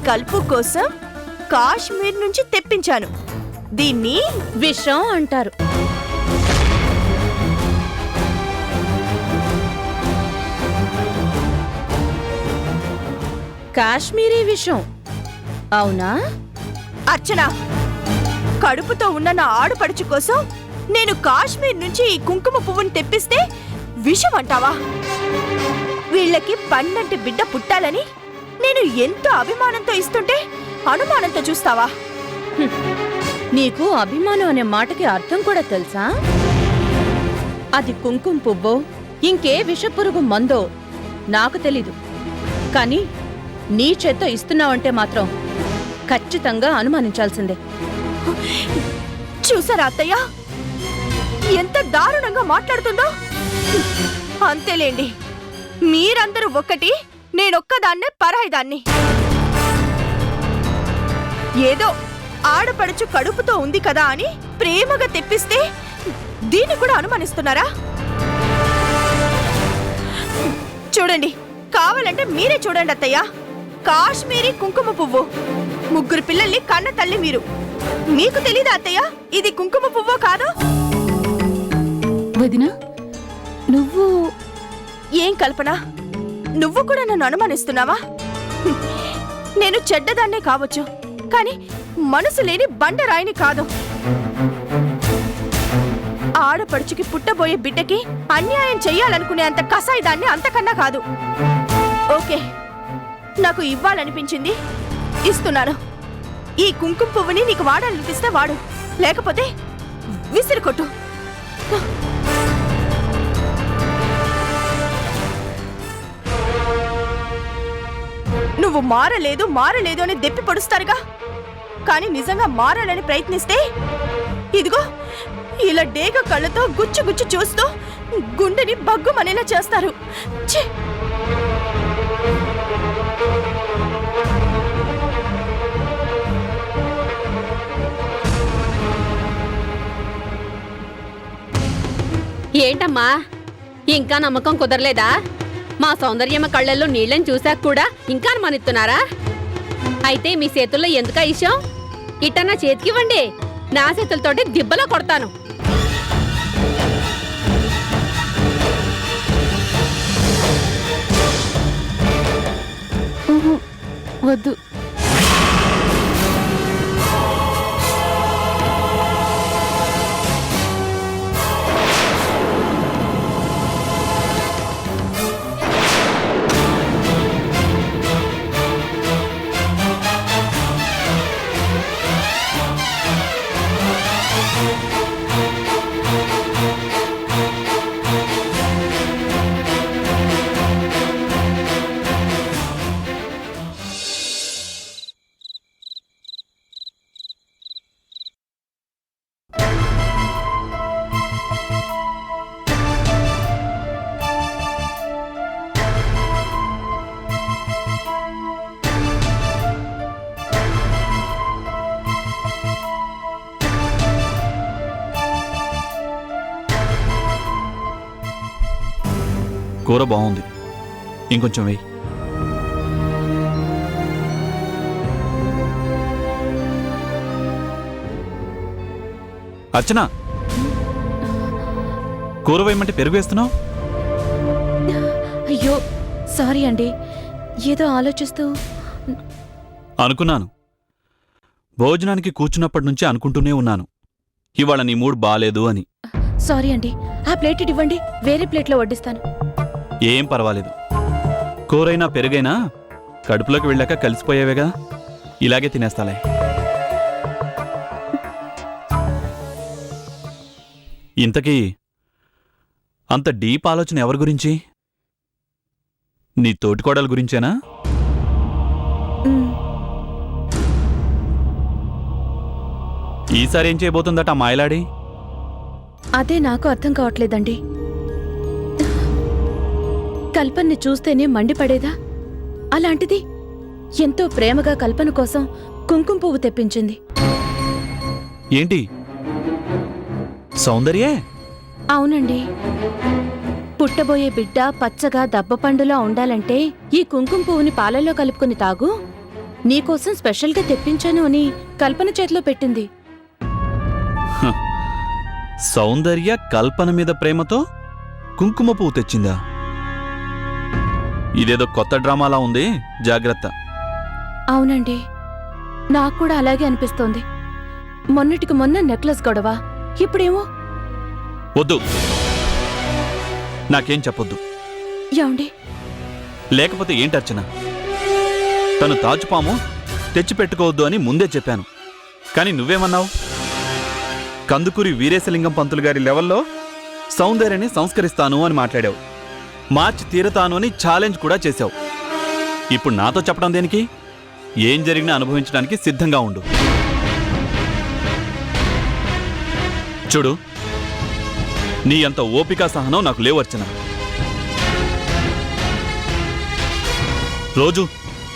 కలుపు కోసం కాశ్మీర్ నుంచి తెప్పించాను. దీన్ని విషం అంటారు. కాశ్మీరీ విషం అవునా? అర్చన, కడుపుతో ఉన్న నా ఆడపడుచు కోసం నేను కాశ్మీర్ నుంచి ఈ కుంకుమ పువ్వుని తెప్పిస్తే విషం అంటావా? వీళ్ళకి పండంటి బిడ్డ పుట్టాలని నేను ఎంతో అభిమానంతో ఇస్తుంటే అనుమానంతో చూస్తావా? నీకు అభిమానం అనే మాటకి అర్థం కూడా తెలుసా? అది కుంకుమ పువ్వో ఇంకే విషపురుగు మందో నాకు తెలీదు, కానీ నీ చేత్తో ఇస్తున్నావంటే మాత్రం ఖచ్చితంగా అనుమానించాల్సిందే. చూసారా అత్తయ్య, ఎంత దారుణంగా మాట్లాడుతుందో? అంతేలేండి, మీరందరూ ఒక్కటి, నేనొక్కదాన్నే పరాయిదాన్ని. ఏదో ఆడపడుచు కడుపుతో ఉంది కదా అని ప్రేమగా తెప్పిస్తే దీన్ని కూడా అనుమానిస్తున్నారా? చూడండి, కావాలంటే మీరే చూడండి అత్తయ్య. కాశ్మీరీ కుంకుమ పువ్వు, 3 పిల్లల్ని కన్న తల్లి మీరు. మీకు తెలీదా అత్తయ్య ఇది కుంకుమ పువ్వో కాదో? వదినా, నువ్వు ఏం కల్పన, నువ్వు కూడా నన్ను అనుమానిస్తున్నావా? నేను చెడ్డదాన్నే కావచ్చు, కానీ మనసు లేని బండరాయిని కాదు. ఆడపడుచుకి పుట్టబోయే బిడ్డకి అన్యాయం చెయ్యాలనుకునే అంత కసాయిదాన్ని అంతకన్నా కాదు. ఓకే, నాకు ఇవ్వాలనిపించింది, ఇస్తున్నాను. ఈ కుంకుమ పువ్వుని నీకు వాడాలనిపిస్తే వాడు, లేకపోతే విసిరికొట్టు. నువ్వు మారలేదు అని దెప్పి పొడుస్తారుగా, కానీ నిజంగా మారాలని ప్రయత్నిస్తే ఇదిగో ఇలా డేగ కళ్ళతో గుచ్చు గుచ్చు చూస్తూ గుండెని బగ్గుమనేలా చేస్తారు. ఛీ! ఏంటమ్మా, ఇంకా నమ్మకం కుదరలేదా? మా సౌందర్యమ్మ కళ్ళల్లో నీళ్ళని చూశాక కూడా ఇంకా అనుమానిస్తున్నారా? అయితే మీ చేతుల్లో ఎందుకా ఇష్టం? ఇట్ట నా చేతికివ్వండి, నా చేతులతోటి దిబ్బలో కొడతాను. వద్దు. కూర బాగుంది, ఇంకొంచెం వేయి. అర్చన, కూర వేయమంటే పెరుగు వేస్తున్నావు? అయ్యో సారీ అండి, ఏదో ఆలోచిస్తూ. అనుకున్నాను, భోజనానికి కూర్చున్నప్పటి నుంచి అనుకుంటూనే ఉన్నాను, ఇవాళ నీ మూడ్ బాలేదు అని. సారీ అండి, ఆ ప్లేట్ ఇవ్వండి, వేరే ప్లేట్లో వడ్డిస్తాను. ఏం పర్వాలేదు, కూరైనా పెరుగైనా కడుపులోకి వెళ్ళాక కలిసిపోయేవేగా, ఇలాగే తినేస్తాలే. ఇంతకీ అంత డీప్ ఆలోచన ఎవరి గురించి? నీ తోటికోడల గురించేనా? ఈసారి ఏం చేయబోతుందట ఆ మాయలాడి? అదే నాకు అర్థం కావట్లేదండి. కల్పన్ని చూస్తేనే మండిపడేదా, అలాంటిది ఎంతో ప్రేమగా కల్పన కోసం కుంకుమ పువ్వు తెప్పించింది. ఏంటి, సౌందర్యే? అవునండి, పుట్టబోయే బిడ్డ పచ్చగా దబ్బపండులా ఉండాలంటే ఈ కుంకుమ పువ్వుని పాలల్లో కలుపుకుని తాగు, నీకోసం స్పెషల్గా తెప్పించాను అని కల్పన చేతిలో పెట్టింది. సౌందర్య కల్పన మీద ప్రేమతో కుంకుమ పువ్వు తెచ్చిందా? ఇదేదో కొత్త డ్రామాలా ఉంది, జాగ్రత్త. అవునండి, నాకు కూడా అలాగే అనిపిస్తోంది. మొన్నటికి మొన్న నెక్లెస్ గొడవ, ఇప్పుడేమో. వద్దు, నాకేం చెప్పొద్దు. ఏమండి? లేకపోతే ఏంటి అర్చన? తను తాచుపాము తెచ్చిపెట్టుకోవద్దు అని ముందే చెప్పాను. కానీ నువ్వేమన్నావు? కందుకూరి వీరేశలింగం పంతులు గారి లెవెల్లో సౌందర్యని సంస్కరిస్తాను అని మాట్లాడావు. మార్చి తీరతాను అని ఛాలెంజ్ కూడా చేశావు. ఇప్పుడు నాతో చెప్పడం దేనికి? ఏం జరిగినా అనుభవించడానికి సిద్ధంగా ఉండు. చూడు, నీ అంత ఓపిక సహనం నాకు లేవు అర్చన. రోజు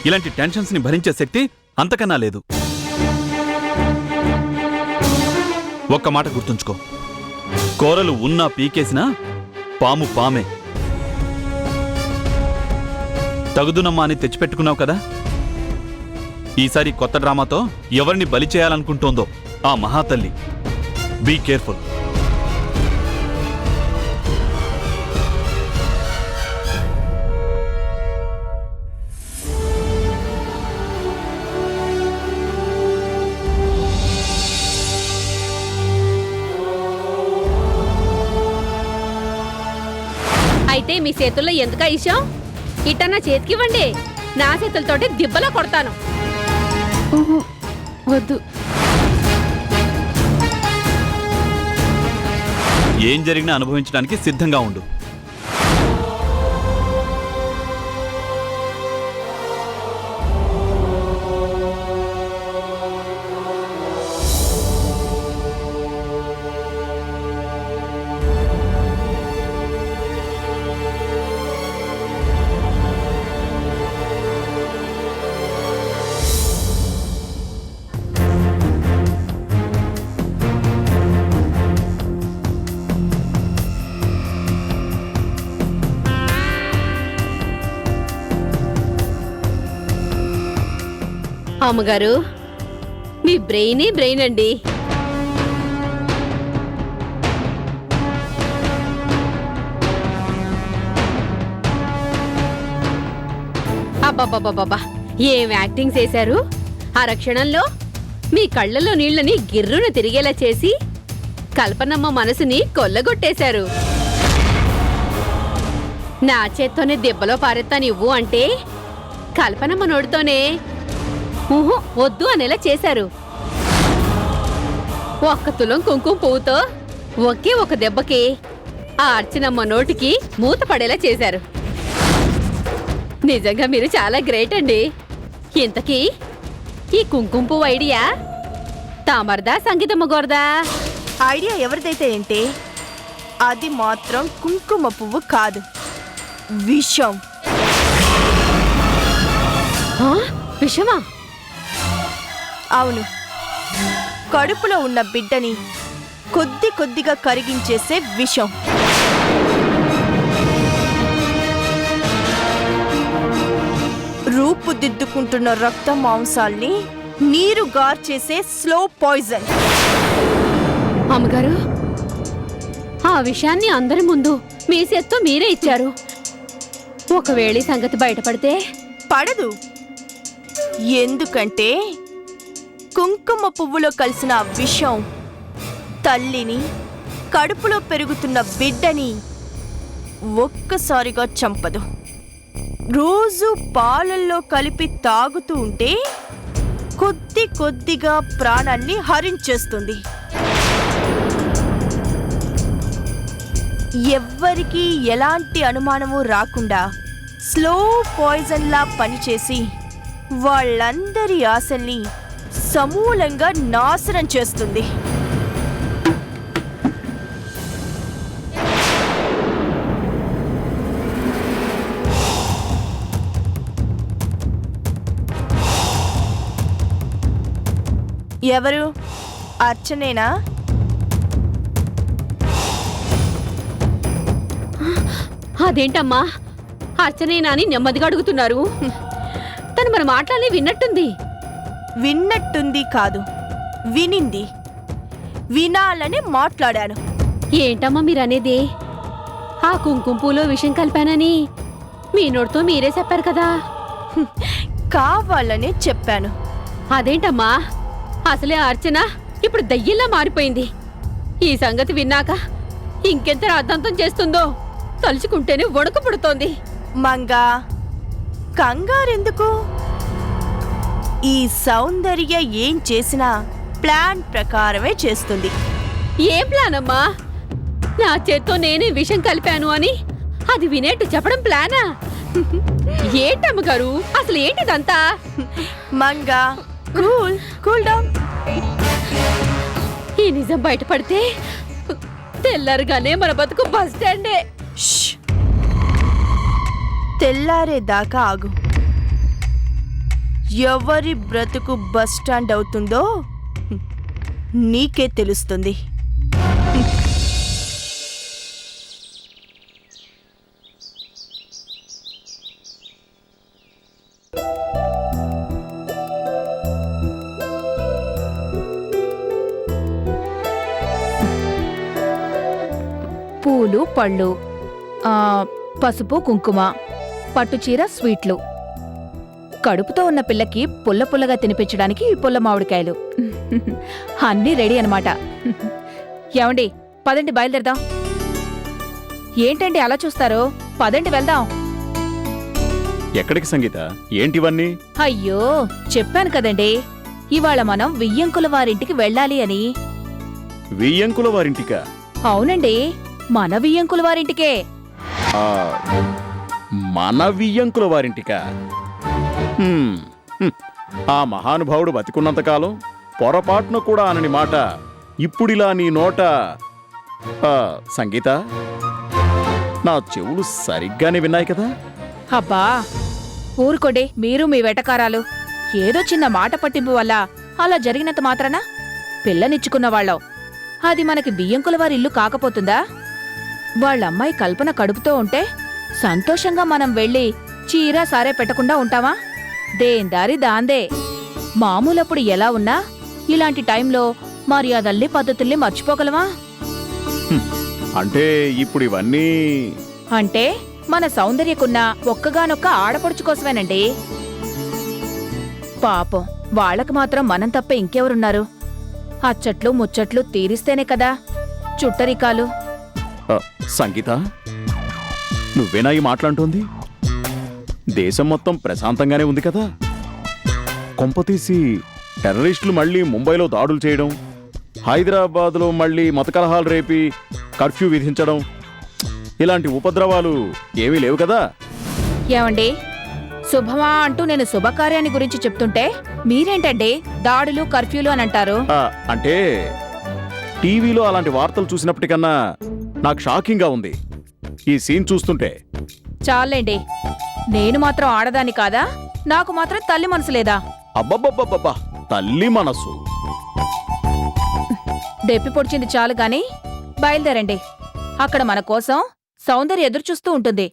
ఇలాంటి టెన్షన్స్ ని భరించే శక్తి అంతకన్నా లేదు. ఒక్క మాట గుర్తుంచుకో, కూరలు ఉన్నా పీకేసినా పాము పామే. తగుదునమ్మా అని తెచ్చిపెట్టుకున్నావు కదా. ఈసారి కొత్త డ్రామాతో ఎవరిని బలి చేయాలనుకుంటోందో ఆ మహాతల్లి. Be careful. అయితే మీ చేతుల్లో ఎందుక ఇష్టం? ఇట్టన్నా చేతికివ్వండి, నా చేతులతోటి దిబ్బలో కొడతాను. వద్దు. ఏం జరిగినా అనుభవించడానికి సిద్ధంగా ఉండు. అమ్మగారు, మీ బ్రెయినే బ్రెయిన్ అండి. అబ్బబ్బబ్బబ్బా, ఏం యాక్టింగ్ చేశారు! అరక్షణంలో మీ కళ్ళలో నీళ్లని గిర్రున తిరిగేలా చేసి కల్పనమ్మ మనసుని కొల్లగొట్టేశారు. నా చేత్తోనే దెబ్బలో పారెత్తానివ్వు అంటే కల్పనమ్మ నోటితోనే ఊహు వద్దు అనేలా చేశారు. ఒక్క తులం కుంకుమ పువ్వుతో ఒకే ఒక దెబ్బకి ఆ అర్చనమ్మ నోటికి మూత పడేలా చేశారు. నిజంగా మీరు చాలా గ్రేట్ అండి. ఇంతకీ ఈ కుంకుమ పువ్వు ఐడియా తామరదా, సంగీతమ్మ గోరదా? ఐడియా ఎవరిదైతే ఏంటి, అది మాత్రం కుంకుమ పువ్వు కాదు, విషం. విషమా? అవును, కడుపులో ఉన్న బిడ్డని కొద్ది కొద్దిగా కరిగించేసే విషం. రూపుదిద్దుకుంటున్న రక్త మాంసాల్ని నీరు గార్చేసే స్లో పాయిజన్. అమ్మగారు, ఆ విషయాన్ని అందరి ముందు మీ చేత్తో మీరే ఇచ్చారు. ఒకవేళ ఈ సంగతి బయటపడితే? పడదు. ఎందుకంటే కుంకుమ పువ్వులో కలిసిన విషం తల్లిని, కడుపులో పెరుగుతున్న బిడ్డని ఒక్కసారిగా చంపదు. రోజు పాలల్లో కలిపి తాగుతూ ఉంటే కొద్ది కొద్దిగా ప్రాణాన్ని హరించేస్తుంది. ఎవ్వరికీ ఎలాంటి అనుమానము రాకుండా స్లో పాయిజన్లా పనిచేసి వాళ్ళందరి ఆశల్ని సమూలంగా నాశనం చేస్తుంది. ఎవరు? అర్చనేనా? అదేంటమ్మా అర్చనేనా అని నెమ్మదిగా అడుగుతున్నారు? తను మన మాటలన్నీ విన్నట్టుంది. విన్నట్టుంది కాదు, వినింది. వినాలని మాట్లాడాను. ఏంటమ్మా మీరనేది? ఆ కుంకుమ పూలో విషం కలిపానని మీ నోటితో మీరే చెప్పారు కదా. కావాలనే చెప్పాను. అదేంటమ్మా, అసలే అర్చన ఇప్పుడు దయ్యంలా మారిపోయింది. ఈ సంగతి విన్నాక ఇంకెంత రాద్ధాంతం చేస్తుందో తలుచుకుంటేనే వణుకు పుడుతోంది. మంగా, కంగారెందుకు? ఈ సౌందర్య ఏం చేసినా ప్లాన్ ప్రకారమే చేస్తుంది. ఏం ప్లాన్ అమ్మా? నా చేత్తో నేనే విషం కలిపాను అని అది వినేట్టు చెప్పడం ప్లానా? ఏంటమ్మగారు, అసలు ఏంటిదంతా? Manga, cool cool down. ఈ నిజం బయటపడితే తెల్లారుగానే మన బతుకు బస్ స్టాండే. ష్! తెల్లారేదాకా ఆగు. ఎవరి బ్రతుకు బస్ స్టాండ్ అవుతుందో నీకే తెలుస్తుంది. పూలు పళ్ళు, పసుపు కుంకుమ, పట్టుచీర స్వీట్లు. కడుపుతో ఉన్న పిల్లకి పుల్ల పుల్లగా తినిపించడానికి ఈ పుల్ల మామిడికాయలు. అన్నీ రెడీ అనమాట. ఏమండి, పదండి బయలుదేరదాం. ఏంటండి అలా చూస్తారు? పదండి వెళ్దాం. ఎక్కడికి సంగీత? ఏంటివన్నీ? అయ్యో, చెప్పాను కదండి, ఇవాళ మనం వియ్యంకుల వారింటికి వెళ్ళాలి అని. వియ్యంకుల వారింటికా? అవునండి, మన వియ్యంకుల వారింటికే. ఆ, మన వియ్యంకుల వారింటికా? హ్మ్, హ్మ్. ఆ మహానుభావుడు బతికున్నంతకాలం పొరపాటున కూడా అనని మాట ఇప్పుడిలా నీ నోట. సంగీత, నా చెవులు సరిగ్గానే విన్నాయి కదా? అబ్బా ఊరుకోండి, మీరు మీ వెటకారాలు. ఏదో చిన్న మాట పట్టింపు వల్ల అలా జరిగినంత మాత్రాన పిల్లనిచ్చుకున్న వాళ్ళం. అది మనకి బియ్యంకుల వారి ఇల్లు కాకపోతుందా? వాళ్ళమ్మాయి కల్పన కడుపుతో ఉంటే సంతోషంగా మనం వెళ్ళి చీర సారే పెట్టకుండా ఉంటావా? దేందారి దాందే. మామూలప్పుడు ఎలా ఉన్నా ఇలాంటి టైంలో మర్యాదల్ని పద్ధతుల్ని మర్చిపోగలవా? అంటే ఇప్పుడు ఇవన్నీ అంటే మన సౌందర్యకున్న ఒక్కగానొక్క ఆడపడుచు కోసమేనండి. పాపం వాళ్ళకు మాత్రం మనం తప్ప ఇంకెవరున్నారు? అచ్చట్లు ముచ్చట్లు తీరిస్తేనే కదా చుట్టరికాలు. సంగీత, నువ్వేనా ఈ మాట్లాంటోంది? దేశం మొత్తం ప్రశాంతంగానే ఉంది కదా? కొంపతీసి టెర్రరిస్టులు మళ్ళీ ముంబైలో దాడులు చేయడం, హైదరాబాద్లో మళ్ళీ మత కలహాలు రేపి కర్ఫ్యూ విధించడం, ఇలాంటి ఉపద్రవాలు ఏమీ లేవు కదా? ఏమండి, శుభమా అంటూ నేను శుభకార్యాన్ని గురించి చెప్తుంటే మీరేంటండి దాడులు కర్ఫ్యూలు అని అంటారు? అంటే టీవీలో అలాంటి వార్తలు చూసినప్పటికన్నా నాకు షాకింగ్గా ఉంది ఈ సీన్ చూస్తుంటే. చాలండి, నేను మాత్రం ఆడదాన్ని కాదా? నాకు మాత్రం తల్లి మనసు లేదా? అబ్బబ్బబ్బబ్బబ్బా, తల్లి మనసు. దెప్పి పొడిచింది చాలు గాని బయలుదేరండి. అక్కడ మన కోసం సౌందర్య ఎదురు చూస్తూ ఉంటుంది.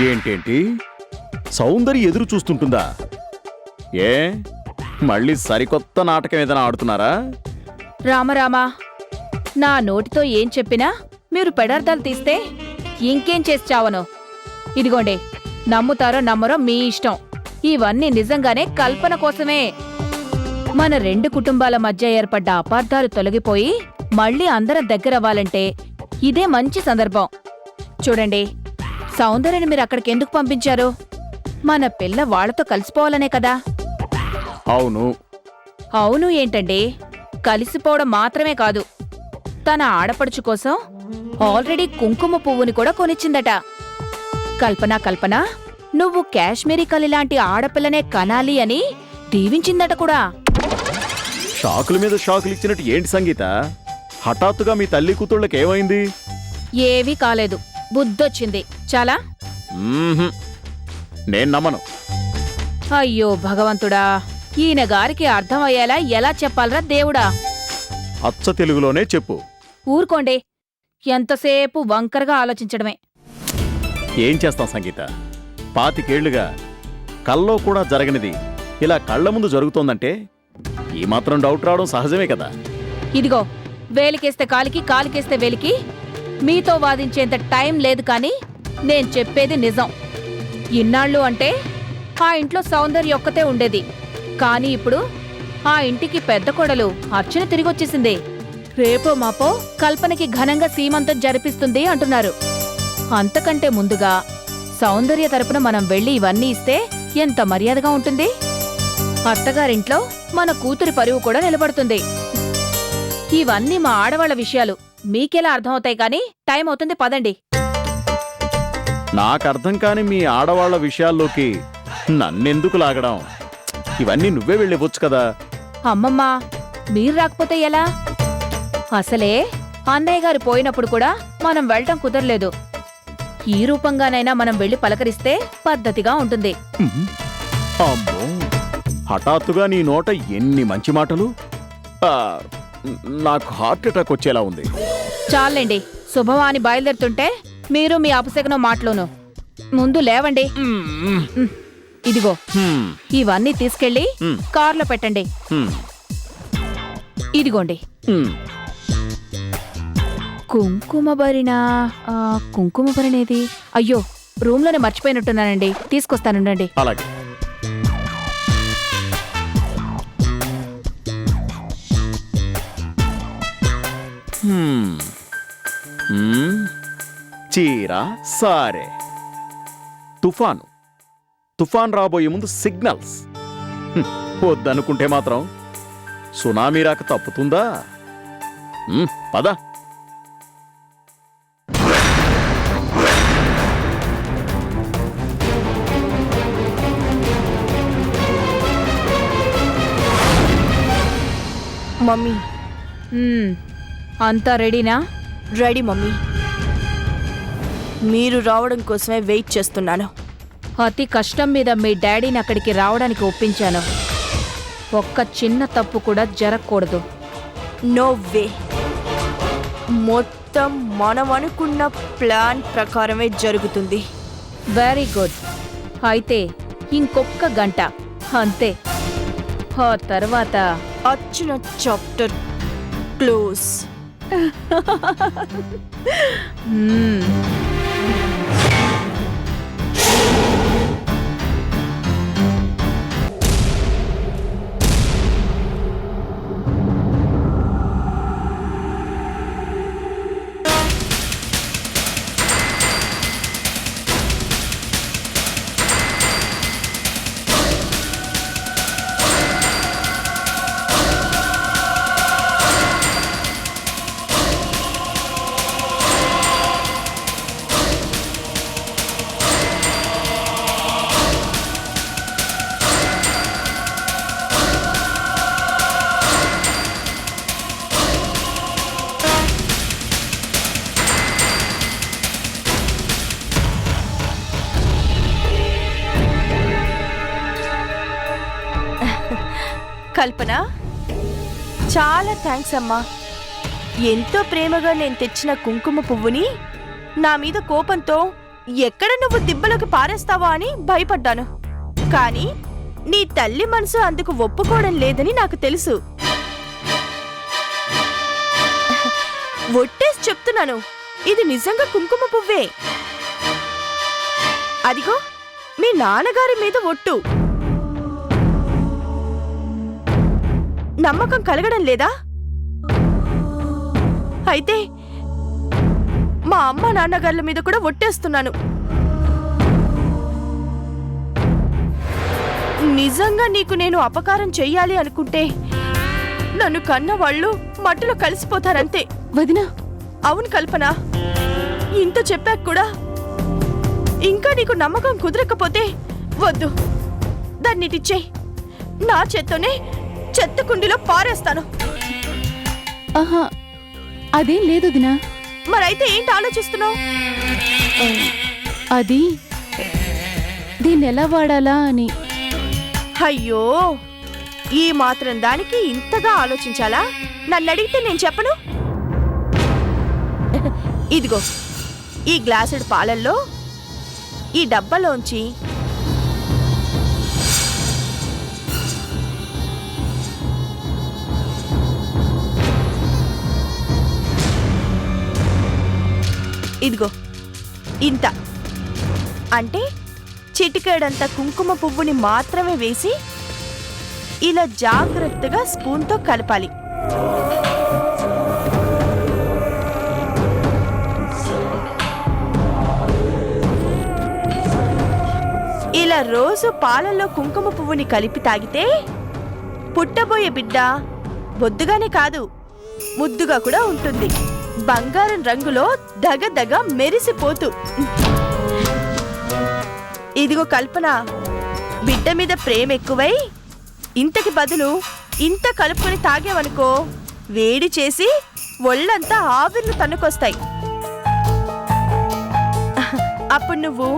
ఏంటేంటి? సౌందర్య ఎదురు చూస్తుంటుందా? ఏ, మళ్ళీ సరికొత్త నాటకం ఏదైనా ఆడుతున్నారా? రామరామా, నా నోటితో ఏం చెప్పినా మీరు పెడార్థాలు తీస్తే ఇంకేం చేసి చావను. ఇదిగోండి, నమ్ముతారో నమ్మరో మీ ఇష్టం. ఇవన్నీ నిజంగానే కల్పన కోసమే. మన రెండు కుటుంబాల మధ్య ఏర్పడ్డ అపార్థాలు తొలగిపోయి మళ్ళీ అందరం దగ్గరవ్వాలంటే ఇదే మంచి సందర్భం. చూడండి, సౌందర్యని మీరు అక్కడికెందుకు పంపించారు? మన పిల్ల వాళ్లతో కలిసిపోవాలనే కదా. అవును. అవును ఏంటండి, కలిసిపోవడం మాత్రమే కాదు, తన ఆడపడుచు కోసం ఆల్రెడీ కుంకుమ పువ్వుని కూడా కొనిచ్చిందట. కల్పన కల్పన, నువ్వు కాశ్మీరీ కలిలాంటి ఆడపిల్లనే కనాలి అని దీవించిందట కూడా. షాకుల మీద షాకులు ఇచ్చినట్టు ఏంటి సంగీత? హఠాత్తుగా మీ తల్లి కూతుళ్ళకి ఏమైంది? ఏవీ కాలేదు, బుద్ధొచ్చింది చాలా. నేను నమ్మను. అయ్యో భగవంతుడా, ఈయన గారికి అర్థమయ్యేలా ఎలా చెప్పాలరా దేవుడా? అచ్చ తెలుగులోనే చెప్పు. ఊరుకోండి, ఎంతసేపు వంకరగా ఆలోచించడమే. ఏం చేస్తాం సంగీత? 25 ఏళ్లుగా కల్లో కూడా జరగనిది ఇలా కళ్ళ ముందు జరుగుతోందంటే ఈ మాత్రం డౌట్ రావడం సహజమే కదా. ఇదిగో, వేలికేస్తే కాలికి, కాలికేస్తే వేలికి మీతో వాదించేంత టైం లేదు, కానీ నేను చెప్పేది నిజం. ఇన్నాళ్ళు అంటే ఆ ఇంట్లో సౌందర్య ఒక్కతే ఉండేది, కానీ ఇప్పుడు ఆ ఇంటికి పెద్ద కొడలు అర్చన తిరిగొచ్చేసింది. రేపో మాపో కల్పనకి ఘనంగా సీమంతం జరిపిస్తుంది అంటున్నారు. అంతకంటే ముందుగా సౌందర్య తరపున మనం వెళ్ళి ఇవన్నీ ఇస్తే ఎంత మర్యాదగా ఉంటుంది. అత్తగారింట్లో మన కూతురి పరువు కూడా నిలబడుతుంది. ఇవన్నీ మా ఆడవాళ్ల విషయాలు మీకెలా అర్థమవుతాయి, కానీ టైం అవుతుంది, పదండి. నాకర్థం కాని మీ ఆడవాళ్ల విషయాల్లోకి నన్నెందుకు లాగడం? ఇవన్నీ నువ్వే వెళ్ళివచ్చు కదా. అమ్మమ్మా, మీరు రాకపోతే ఎలా? అసలే అన్నయ్య గారు పోయినప్పుడు కూడా మనం వెళ్ళటం కుదరలేదు. ఈ రూపంగానైనా మనం వెళ్ళి పలకరిస్తే పద్ధతిగా ఉంటుంది. అమ్మో, హఠాత్తుగా నీ నోట ఎన్ని మంచి మాటలు! నాకు హార్ట్ అటాక్ వచ్చేలా ఉంది. చాలండి, శుభవాని బయలుదేరుతుంటే మీరు మీ అపశకనం మాటలోను. ముందు లేవండి. ఇదిగో, ఇవన్నీ తీసుకెళ్ళి కార్లో పెట్టండి. ఇదిగోండి. కుంకుమభరినా? కుంకుమభరినేది? అయ్యో, రూమ్లోనే మర్చిపోయినట్టున్నానండి, తీసుకొస్తానుండండి. అలాగే. చీర సారే. తుఫాన్ రాబోయే ముందు సిగ్నల్స్. వద్దనుకుంటే మాత్రం సునామీ రాక తప్పుతుందా? పద. మమ్మీ, అంతా రెడీనా? Ready mummy. మీరు రావడం కోసమే వెయిట్ చేస్తున్నాను. అతి కష్టం మీద మీ డాడీని అక్కడికి రావడానికి ఒప్పించాను. ఒక్క చిన్న తప్పు కూడా జరగకూడదు. No way. మొత్తం మనం అనుకున్న ప్లాన్ ప్రకారమే జరుగుతుంది. Very good. అయితే ఇంకొక్క గంట అంతే. ఆ తర్వాత అర్చన చాప్టర్ క్లోజ్. కల్పన, చాలా థ్యాంక్స్ అమ్మా. ఎంతో ప్రేమగా నేను తెచ్చిన కుంకుమ పువ్వుని నా మీద కోపంతో ఎక్కడ నువ్వు దిబ్బలోకి పారేస్తావా అని భయపడ్డాను. కానీ నీ తల్లి మనసు అందుకు ఒప్పుకోవడం లేదని నాకు తెలుసు. ఒట్టేసి చెప్తున్నాను, ఇది నిజంగా కుంకుమ పువ్వే. అదిగో మీ నాన్నగారి మీద ఒట్టు. నమ్మకం కలగడం లేదా? అయితే మా అమ్మ నాన్నగార్ల మీద కూడా ఒట్టేస్తున్నాను. నిజంగా నీకు నేను అపకారం చెయ్యాలి అనుకుంటే నన్ను కన్నవాళ్ళు మట్టిలో కలిసిపోతారంతే. వదినా. అవును కల్పన, ఇంత చెప్పాక కూడా ఇంకా నీకు నమ్మకం కుదరకపోతే వద్దు, దాన్నిటిచ్చేయ్. నా చేత్తోనే చెత్త కుండీలో పారేస్తాను. ఆహా, అదేం లేదు దినా. మరైతే ఏంటి ఆలోచిస్తున్నావు? అది దీన్ని ఎలా వాడాలా అని. అయ్యో, ఈ మాత్రం దానికి ఇంతగా ఆలోచించాలా? నన్ను అడిగితే నేను చెప్పను. ఇదిగో, ఈ గ్లాసుడు పాలల్లో ఈ డబ్బాలోంచి ఇదిగో ఇంత అంటే చిటికెడంత కుంకుమ పువ్వుని మాత్రమే వేసి ఇలా జాగ్రత్తగా స్పూన్తో కలపాలి. ఇలా రోజు పాలల్లో కుంకుమ పువ్వుని కలిపి తాగితే పుట్టబోయే బిడ్డ బొద్దుగానే కాదు ముద్దుగా కూడా ఉంటుంది. బంగారం రంగులో దగదగ మెరిసిపోతూ. ఇదిగో కల్పన, బిడ్డ మీద ప్రేమ ఎక్కువై ఇంతకి బదులు ఇంత కలుపుకొని తాగేవనుకో వేడి చేసి ఒళ్ళంతా ఆవిర్లు తన్నుకొస్తాయి. అప్పుడు నువ్వు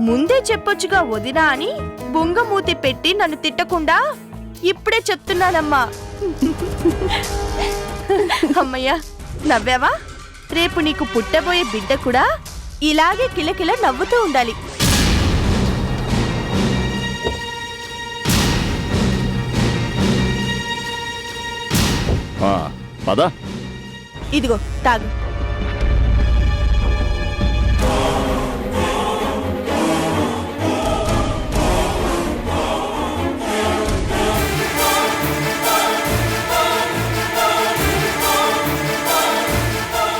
ముందే చెప్పొచ్చుగా వదినా అని బుంగమూతి పెట్టి నన్ను తిట్టకుండా ఇప్పుడే చెప్తున్నానమ్మా. అమ్మయ్యా, నవ్వావా? రేపు నీకు పుట్టబోయే బిడ్డ కూడా ఇలాగే కిలకిల నవ్వుతూ ఉండాలి. పదా ఇదిగో తాగు.